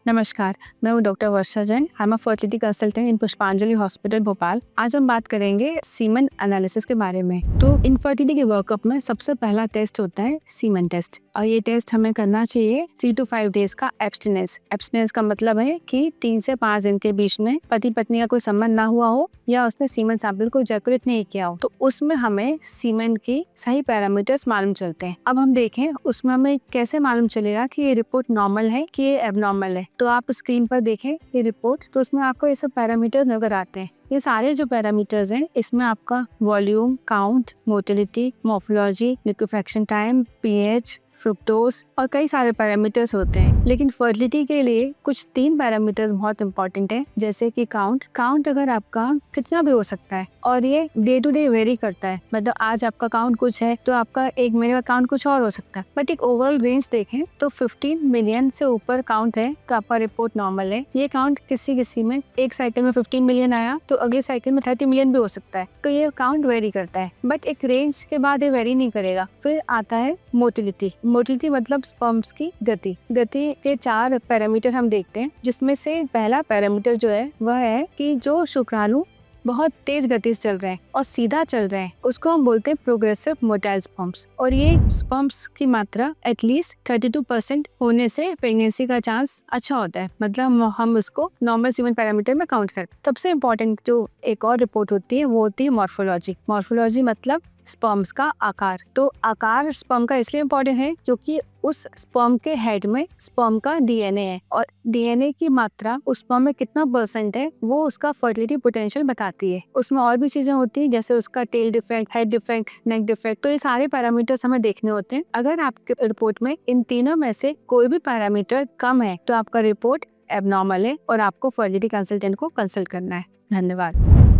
नमस्कार, मैं हूँ doctor Varsha Jain. I am a fertility consultant इन पुष्पांजलि हॉस्पिटल भोपाल। आज हम बात करेंगे सीमेन एनालिसिस के बारे में। तो इनफर्टिलिटी के वर्कअप में सबसे पहला टेस्ट होता है सीमेन टेस्ट, और ये टेस्ट हमें करना चाहिए 3 to 5 डेज का एब्सटिनेंस। एब्सटिनेंस का मतलब है कि 3 से 5 दिन के बीच में पति पत्नी का कोई संबंध ना हुआ हो या उसने सीमेन सैंपल को इजैकुलेट नहीं किया हो, तो उसमें हमें सीमेन की सही पैरामीटर्स मालूम चलते हैं। अब हम देखें उसमें हमें कैसे मालूम चलेगा कि ये रिपोर्ट नॉर्मल है कि ये एबनॉर्मल है। तो आप स्क्रीन पर देखें ये रिपोर्ट, तो उसमें आपको ये सब पैरामीटर्स नजर आते हैं। ये सारे जो पैरामीटर्स हैं इसमें आपका volume, count, motility, morphology, liquefaction time, pH, fructose और कई सारे पैरामीटर्स होते हैं। लेकिन फर्टिलिटी के लिए कुछ 3 पैरामीटर्स बहुत इंपॉर्टेंट है, जैसे कि काउंट अगर आपका कितना भी हो सकता है और ये डे टू डे वेरी करता है। मतलब आज आपका काउंट कुछ है तो आपका एक महीने का काउंट कुछ और हो सकता है। बट एक ओवरऑल रेंज देखें तो 15 मिलियन से ऊपर काउंट है तो आपका रिपोर्ट नॉर्मल है। ये काउंट किसी में एक साइकिल में 15 मिलियन आया तो अगले साइकिल में 30 मिलियन भी हो सकता है। तो ये काउंट वेरी करता है, बट एक रेंज के बाद ये वेरी नहीं करेगा। फिर आता है मोटिलिटी मतलब स्पर्म्स की गति के 4 पैरामीटर हम देखते हैं, जिसमें से पहला पैरामीटर जो है वह है कि जो शुक्राणु बहुत तेज गति से चल रहे हैं और सीधा चल रहे हैं, उसको हम बोलते हैं प्रोग्रेसिव मोटाइल स्पर्म्स। और ये स्पर्म्स की मात्रा एटलीस्ट 32% होने से प्रेगनेंसी का चांस अच्छा होता है। मतलब हम उसको नॉर्मल सीमेन पैरामीटर में काउंट करते हैं। सबसे इम्पोर्टेंट जो एक और रिपोर्ट होती है वो होती है मॉर्फोलॉजी मतलब स्पर्म्स का आकार। तो आकार स्पर्म का इसलिए इम्पोर्टेंट है क्योंकि उस स्पर्म के हेड में स्पर्म का डीएनए है, और डीएनए की मात्रा उस स्पर्म में कितना % है वो उसका फर्टिलिटी पोटेंशियल बताती है। उसमें और भी चीजें होती हैं, जैसे उसका टेल डिफेक्ट, हेड डिफेक्ट, नेक डिफेक्ट। तो ये सारे पैरामीटर्स हमें देखने होते हैं। अगर आपके रिपोर्ट में इन तीनों में से कोई भी पैरामीटर कम है तो आपका रिपोर्ट एबनॉर्मल है और आपको फर्टिलिटी कंसल्टेंट को कंसल्ट करना है। धन्यवाद।